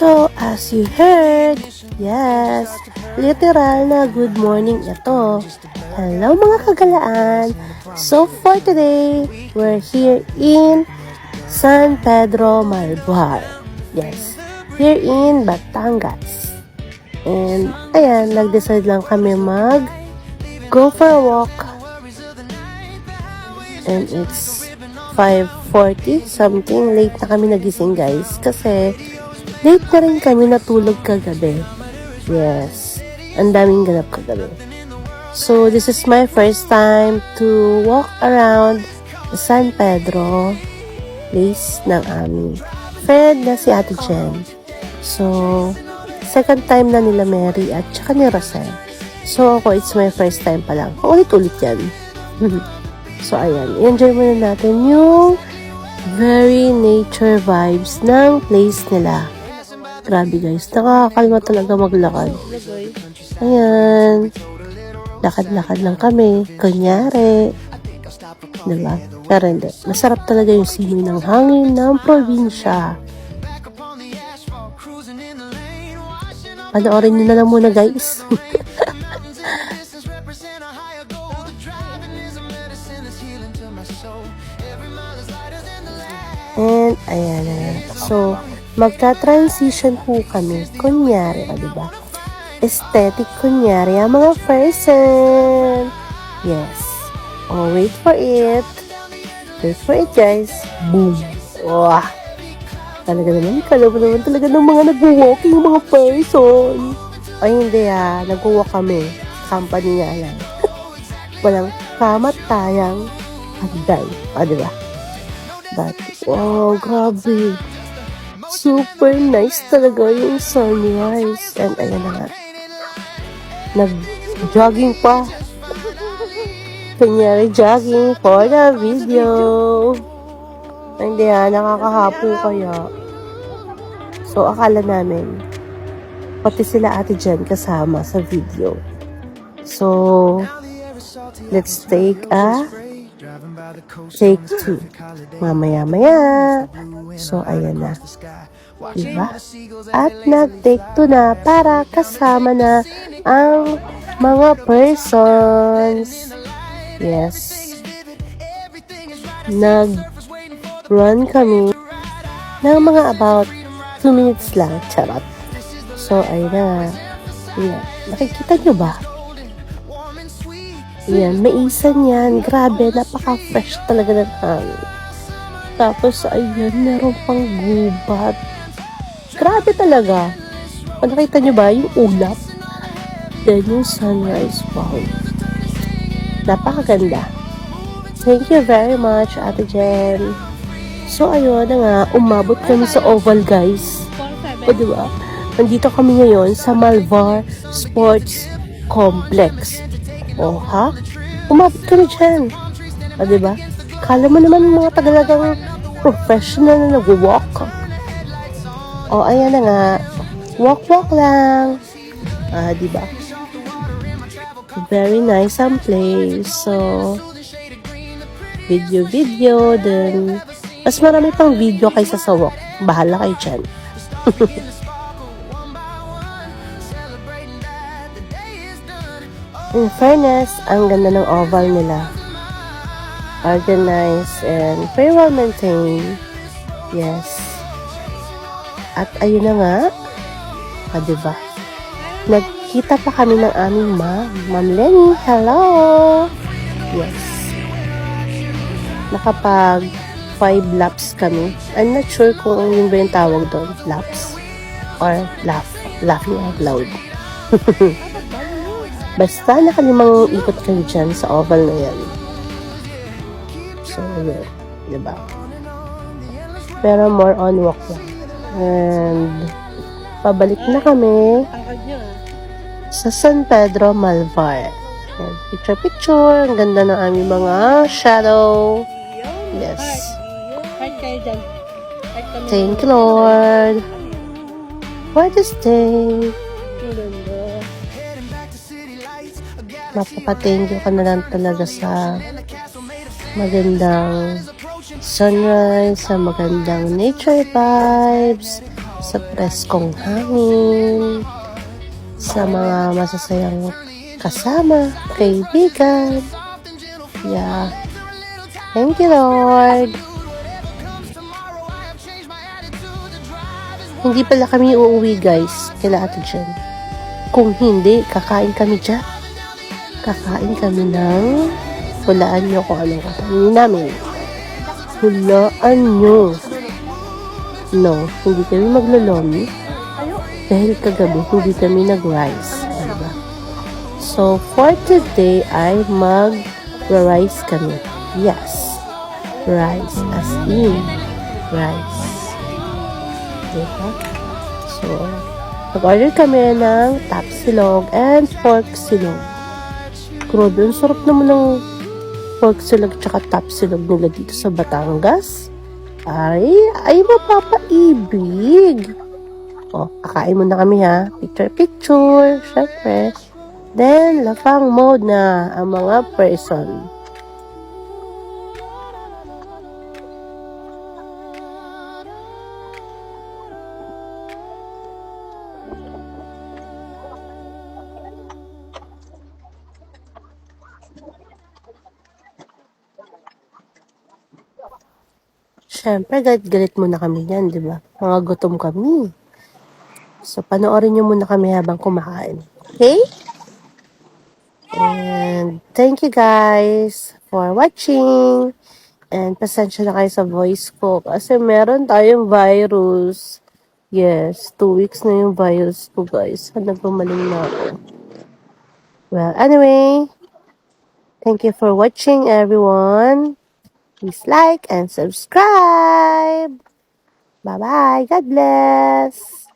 So, as you heard, yes, literal na good morning ito. Hello mga kagalaan. So, for today, we're here in San Pedro Malvar. Yes, here in Batangas. And, ayan, nag-decide lang kami go for a walk. And it's 5:40 something. Late na kami nagising, guys. Kasi, late na rin kami natulog kagabi. Yes. Ang daming ganap kagabi. So, this is my first time to walk around San Pedro place ng aming friend na si Ate Jen. So, second time na nila Mary at saka ni Rosel. So, ako, it's my first time pa lang. Ulit-ulit yan. So, ayan. I-enjoy muna natin yung very nature vibes ng place nila. Grabe guys, nakakalma talaga maglakad. Ayan. Lakad-lakad lang kami. Kunyari. Diba? Pero hindi. Masarap talaga yung simoy ng hangin ng probinsya. Panoorin nyo na lang muna guys. And, ayan. So, magta-transition po kami. Kunyari, diba? Aesthetic, kunyari, ang mga person. Yes. Oh, wait for it. Wait for it, guys. Boom. Wah. Talaga naman, kalaban naman talaga ng mga nag-walking mga person. Ay, hindi nag-walk kami. Company nga lang. Walang kamatayang hagday. Diba? But, wow, grabe. Super nice talaga yung sunrise. And ayan na nga. Nag-jogging pa. Kunyari jogging for the video. Hindi nakakahapo kaya. So, akala namin, pati sila Ate Jen kasama sa video. So, let's take take 2. Mamaya-maya. So, ayan na. Diba? At nag-take 2 na para kasama na ang mga persons. Yes. Nag-run kami ng mga about 2 minutes lang. Charot. So, ayun na. Ayan. Nakikita nyo ba? Ayan, maisan yan. Grabe, napaka-fresh talaga ng hangin. Tapos, ayan, meron pang gubat. Grabe talaga. Nakita nyo ba yung ulap? Then, yung sunrise. Wow. Napakaganda. Thank you very much, Ate Jen. So, ayun na nga, umabot kami sa Oval, guys. O, diba? Nandito kami ngayon sa Malvar Sports Complex. O, ha? Umabot kami dyan. O, diba? Kala mo naman mga tagalagang professional na nag-walk. O, ayan na nga. Walk-walk lang. Diba? Very nice ang place. So, video. Then, mas marami pang video kaysa sa walk. Bahala kayo dyan. In fairness, ang ganda ng oval nila. Organized and very well maintained. Yes. At ayun na nga. Diba? Nagkita pa kami ng aming Ma'am Lenny. Hello! Yes. Nakapag 5 laps kami. I'm not sure kung yun ba yung tawag doon. Laps. Or laughing out loud. Basta nakalimang ikot kayo dyan sa oval na yan. So, yun. Diba? Pero more on walk lang. And, pabalik na kami sa San Pedro Malvar. And picture. Ang ganda ng aming mga shadow. Yes. Thank you, Lord. For this day. Mapapathank you ka na lang talaga sa magandang sunrise, sa magandang nature vibes, sa preskong hangin, sa mga masasayang kasama, kaibigan. Yeah. Thank you, Lord. Hindi pala kami uuwi, guys, kila Ate Jen. Kung hindi, kakain kami dyan. Kakain kami ng hulaan nyo kung anong kakainin namin. Hulaan nyo. No, hindi kami maglolomi. Dahil kagabi, hindi kami nag-rice. Diba? So, for today, ay mag-rice kami. Yes. Rice. As in, rice. Diba? So, mag-order kami ng tapsilog and pork silog. Grabe, ang sarap naman ng pork silog tsaka tapsilog nila dito sa Batangas. Ay mapapaibig. O, kakain muna kami ha. Picture, syempre. Then, lapang mode na ang mga person. Siyempre, galit-galit muna kami yan, di ba? Mga gutom kami. So, panoorin nyo muna kami habang kumakain. Okay? And, thank you guys for watching. And, pasensya na kayo sa voice ko kasi meron tayong virus. Yes, 2 weeks na yung virus ko, guys. Hanap gumaling na ako. Well, anyway, thank you for watching, everyone. Please like and subscribe. Bye-bye. God bless.